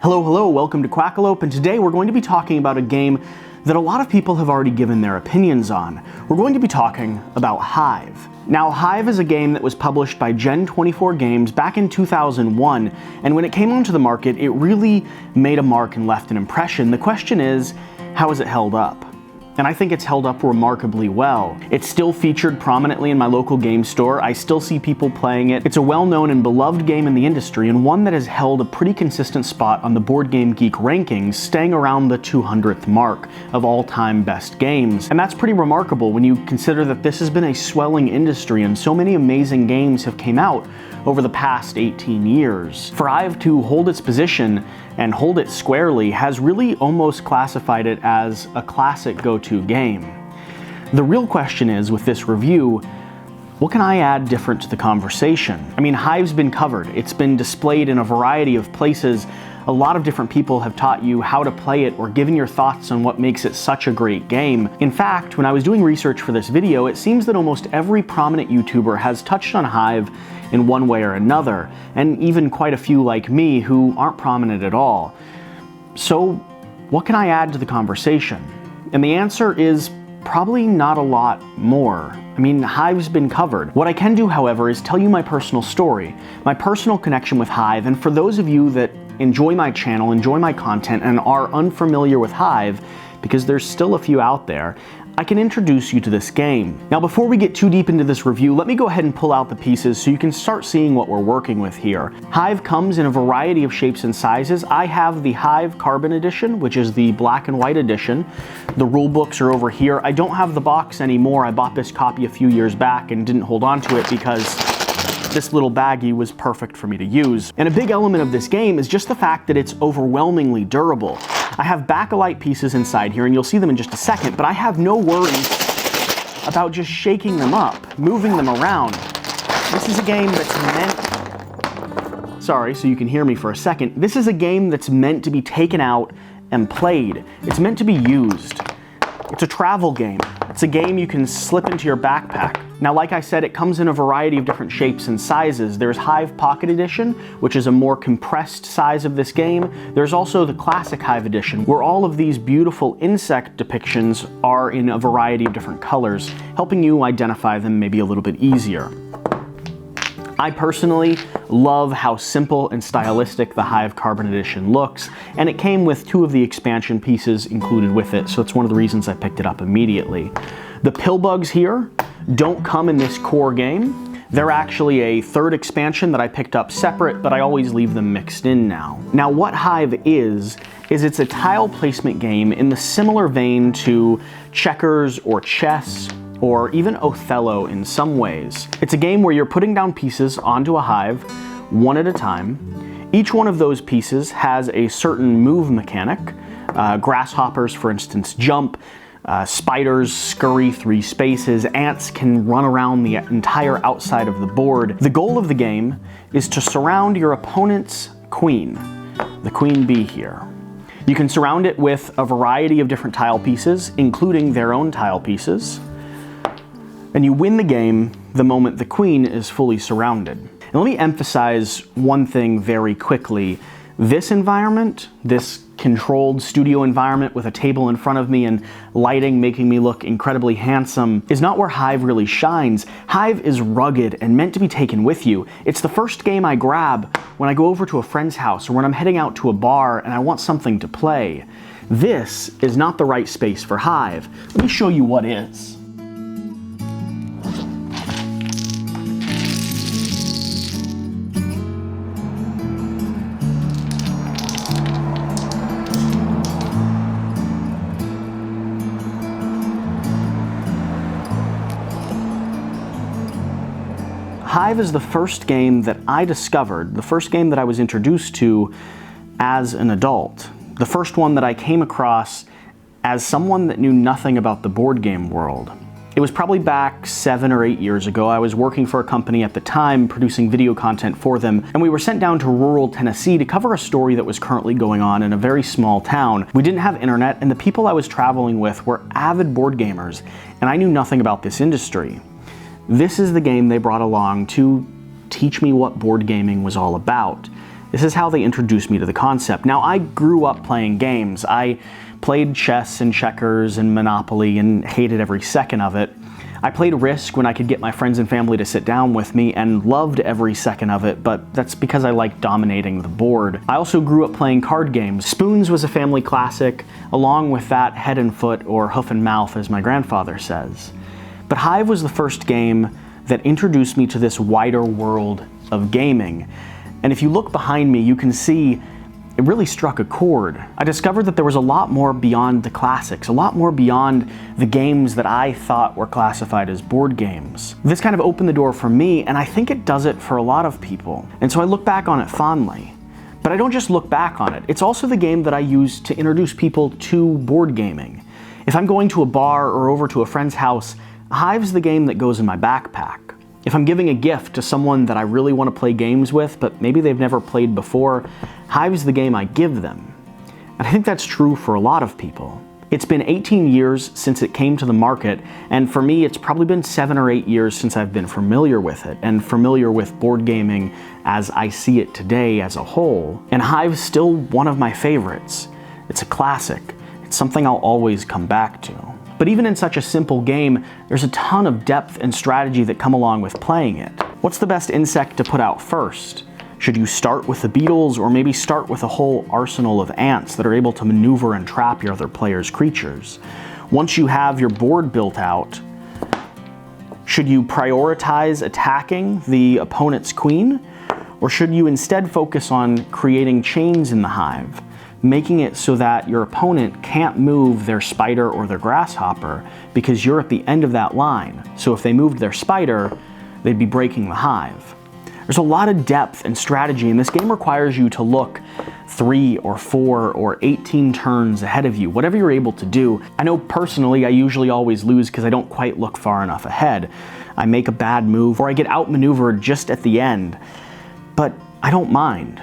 Hello, welcome to Quackalope, and today we're going to be talking about a game that a lot of people have already given their opinions on. We're going to be talking about Hive. Now, Hive is a game that was published by Gen24 Games back in 2001, and when it came onto the market, it really made a mark and left an impression. The question is, how has it held up? And I think it's held up remarkably well. It's still featured prominently in my local game store. I still see people playing it. It's a well-known and beloved game in the industry, and one that has held a pretty consistent spot on the Board Game Geek rankings, staying around the 200th mark of all-time best games. And that's pretty remarkable when you consider that this has been a swelling industry and so many amazing games have came out over the past 18 years. For Hive to hold its position and hold it squarely has really almost classified it as a classic go-to game. The real question is, with this review, what can I add different to the conversation? I mean, Hive's been covered. It's been displayed in a variety of places. A lot of different people have taught you how to play it or given your thoughts on what makes it such a great game. In fact, when I was doing research for this video, it seems that almost every prominent YouTuber has touched on Hive in one way or another, and even quite a few like me who aren't prominent at all. So, what can I add to the conversation? And the answer is probably not a lot more. I mean, Hive's been covered. What I can do, however, is tell you my personal story, my personal connection with Hive, and for those of you that enjoy my channel, enjoy my content, and are unfamiliar with Hive, because there's still a few out there, I can introduce you to this game. Now, before we get too deep into this review, let me go ahead and pull out the pieces so you can start seeing what we're working with here. Hive comes in a variety of shapes and sizes. I have the Hive Carbon Edition, which is the black and white edition. The rule books are over here. I don't have the box anymore. I bought this copy a few years back and didn't hold on to it because this little baggie was perfect for me to use. And a big element of this game is just the fact that it's overwhelmingly durable. I have bakelite pieces inside here, and you'll see them in just a second, but I have no worries about just shaking them up, moving them around. This is a game that's meant... Sorry, so you can hear me for a second. This is a game that's meant to be taken out and played. It's meant to be used. It's a travel game. It's a game you can slip into your backpack. Now, like I said, it comes in a variety of different shapes and sizes. There's Hive Pocket Edition, which is a more compressed size of this game. There's also the Classic Hive Edition, where all of these beautiful insect depictions are in a variety of different colors, helping you identify them maybe a little bit easier. I personally love how simple and stylistic the Hive Carbon Edition looks, and it came with 2 of the expansion pieces included with it, so it's one of the reasons I picked it up immediately. The pill bugs here don't come in this core game. They're actually a 3rd expansion that I picked up separate, but I always leave them mixed in now. Now, what Hive is it's a tile placement game in the similar vein to checkers or chess, or even Othello in some ways. It's a game where you're putting down pieces onto a hive, one at a time. Each one of those pieces has a certain move mechanic. Grasshoppers, for instance, jump. Spiders scurry 3 spaces. Ants can run around the entire outside of the board. The goal of the game is to surround your opponent's queen, the queen bee here. You can surround it with a variety of different tile pieces, including their own tile pieces. And you win the game the moment the queen is fully surrounded. And let me emphasize one thing very quickly. This environment, this controlled studio environment with a table in front of me and lighting making me look incredibly handsome, is not where Hive really shines. Hive is rugged and meant to be taken with you. It's the first game I grab when I go over to a friend's house or when I'm heading out to a bar and I want something to play. This is not the right space for Hive. Let me show you what is. Hive is the first game that I discovered, the first game that I was introduced to as an adult. The first one that I came across as someone that knew nothing about the board game world. It was probably back 7 or 8 years ago. I was working for a company at the time, producing video content for them, and we were sent down to rural Tennessee to cover a story that was currently going on in a very small town. We didn't have internet, and the people I was traveling with were avid board gamers, and I knew nothing about this industry. This is the game they brought along to teach me what board gaming was all about. This is how they introduced me to the concept. Now, I grew up playing games. I played chess and checkers and Monopoly and hated every second of it. I played Risk when I could get my friends and family to sit down with me and loved every second of it, but that's because I liked dominating the board. I also grew up playing card games. Spoons was a family classic, along with that Head and Foot, or Hoof and Mouth as my grandfather says. But Hive was the first game that introduced me to this wider world of gaming. And if you look behind me, you can see it really struck a chord. I discovered that there was a lot more beyond the classics, a lot more beyond the games that I thought were classified as board games. This kind of opened the door for me, and I think it does it for a lot of people. And so I look back on it fondly. But I don't just look back on it. It's also the game that I use to introduce people to board gaming. If I'm going to a bar or over to a friend's house, Hive's the game that goes in my backpack. If I'm giving a gift to someone that I really want to play games with, but maybe they've never played before, Hive's the game I give them. And I think that's true for a lot of people. It's been 18 years since it came to the market, and for me it's probably been 7 or 8 years since I've been familiar with it, and familiar with board gaming as I see it today as a whole. And Hive's still one of my favorites. It's a classic. It's something I'll always come back to. But even in such a simple game, there's a ton of depth and strategy that come along with playing it. What's the best insect to put out first? Should you start with the beetles, or maybe start with a whole arsenal of ants that are able to maneuver and trap your other players' creatures? Once you have your board built out, should you prioritize attacking the opponent's queen? Or should you instead focus on creating chains in the hive, making it so that your opponent can't move their spider or their grasshopper because you're at the end of that line. So if they moved their spider, they'd be breaking the hive. There's a lot of depth and strategy, and this game requires you to look 3 or 4 or 18 turns ahead of you, whatever you're able to do. I know personally I usually always lose because I don't quite look far enough ahead. I make a bad move, or I get outmaneuvered just at the end. But I don't mind,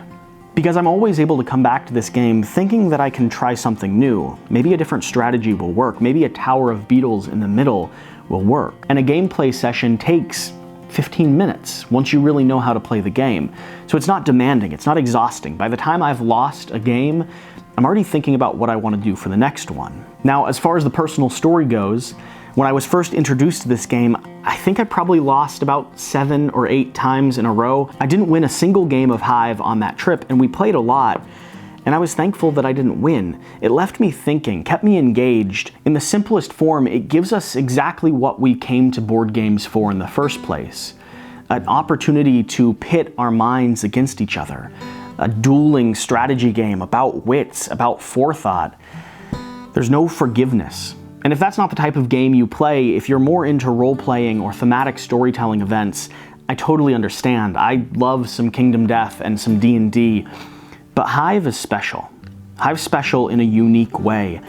because I'm always able to come back to this game thinking that I can try something new. Maybe a different strategy will work. Maybe a tower of beetles in the middle will work. And a gameplay session takes 15 minutes once you really know how to play the game. So it's not demanding, it's not exhausting. By the time I've lost a game, I'm already thinking about what I want to do for the next one. Now, as far as the personal story goes, when I was first introduced to this game, I think I probably lost about 7 or 8 times in a row. I didn't win a single game of Hive on that trip, and we played a lot, and I was thankful that I didn't win. It left me thinking, kept me engaged. In the simplest form, it gives us exactly what we came to board games for in the first place. An opportunity to pit our minds against each other. A dueling strategy game about wits, about forethought. There's no forgiveness. And if that's not the type of game you play, if you're more into role-playing or thematic storytelling events, I totally understand. I love some Kingdom Death and some D&D, but Hive is special. Hive's special in a unique way.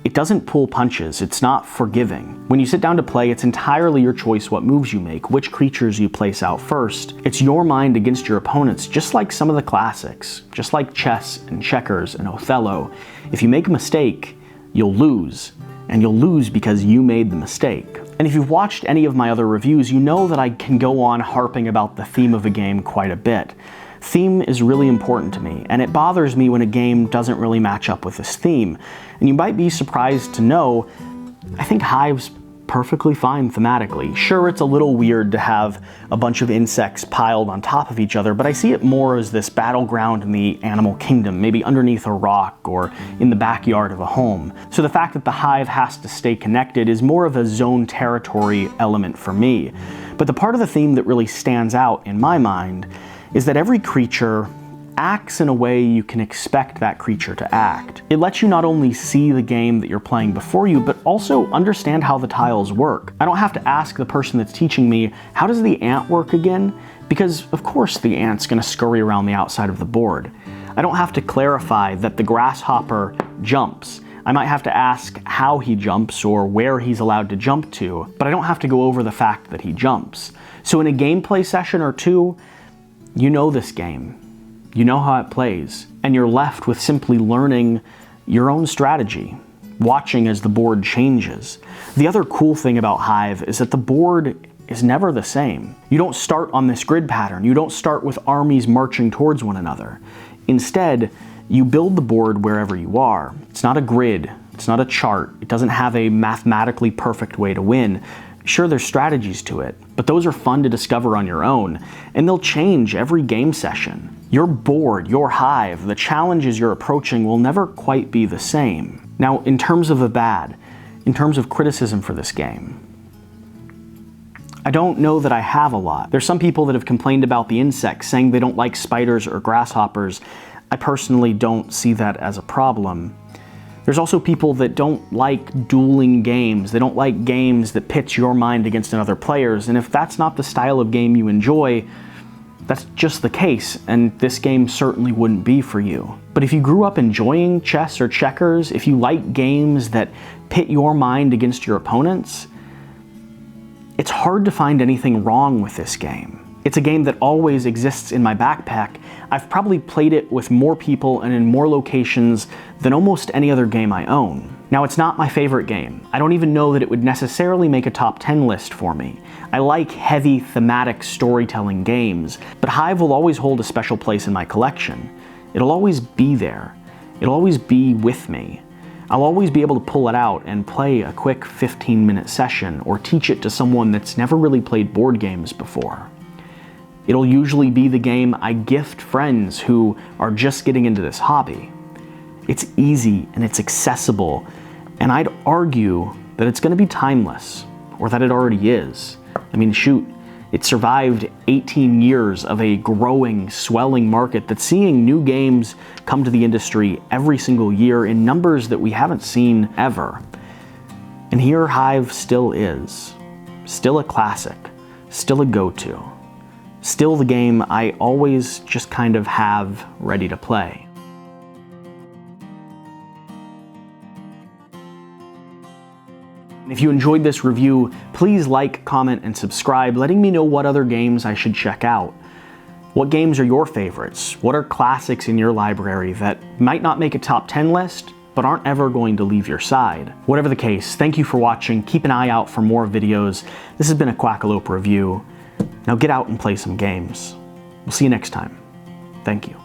It doesn't pull punches, it's not forgiving. When you sit down to play, it's entirely your choice what moves you make, which creatures you place out first. It's your mind against your opponents, just like some of the classics, just like chess and checkers and Othello. If you make a mistake, you'll lose. And you'll lose because you made the mistake. And if you've watched any of my other reviews, you know that I can go on harping about the theme of a game quite a bit. Theme is really important to me, and it bothers me when a game doesn't really match up with this theme. And you might be surprised to know, I think Hive's perfectly fine thematically. Sure, it's a little weird to have a bunch of insects piled on top of each other, but I see it more as this battleground in the animal kingdom, maybe underneath a rock or in the backyard of a home. So the fact that the hive has to stay connected is more of a zone territory element for me. But the part of the theme that really stands out in my mind is that every creature acts in a way you can expect that creature to act. It lets you not only see the game that you're playing before you, but also understand how the tiles work. I don't have to ask the person that's teaching me, how does the ant work again? Because of course the ant's gonna scurry around the outside of the board. I don't have to clarify that the grasshopper jumps. I might have to ask how he jumps or where he's allowed to jump to, but I don't have to go over the fact that he jumps. So in a gameplay session or two, you know this game. You know how it plays, and you're left with simply learning your own strategy, watching as the board changes. The other cool thing about Hive is that the board is never the same. You don't start on this grid pattern. You don't start with armies marching towards one another. Instead, you build the board wherever you are. It's not a grid. It's not a chart. It doesn't have a mathematically perfect way to win. Sure, there's strategies to it, but those are fun to discover on your own, and they'll change every game session. Your board, your hive, the challenges you're approaching will never quite be the same. Now, in terms of the bad, in terms of criticism for this game, I don't know that I have a lot. There's some people that have complained about the insects, saying they don't like spiders or grasshoppers. I personally don't see that as a problem. There's also people that don't like dueling games. They don't like games that pit your mind against another player's, and if that's not the style of game you enjoy, that's just the case, and this game certainly wouldn't be for you. But if you grew up enjoying chess or checkers, if you like games that pit your mind against your opponents, it's hard to find anything wrong with this game. It's a game that always exists in my backpack. I've probably played it with more people and in more locations than almost any other game I own. Now, it's not my favorite game. I don't even know that it would necessarily make a top 10 list for me. I like heavy thematic storytelling games, but Hive will always hold a special place in my collection. It'll always be there. It'll always be with me. I'll always be able to pull it out and play a quick 15-minute session or teach it to someone that's never really played board games before. It'll usually be the game I gift friends who are just getting into this hobby. It's easy and it's accessible, and I'd argue that it's going to be timeless, or that it already is. I mean, shoot, it survived 18 years of a growing, swelling market that's seeing new games come to the industry every single year in numbers that we haven't seen ever. And here Hive still is. Still a classic. Still a go-to. Still the game I always just kind of have ready to play. If you enjoyed this review, please like, comment, and subscribe, letting me know what other games I should check out. What games are your favorites? What are classics in your library that might not make a top 10 list, but aren't ever going to leave your side? Whatever the case, thank you for watching. Keep an eye out for more videos. This has been a Quackalope review. Now get out and play some games. We'll see you next time. Thank you.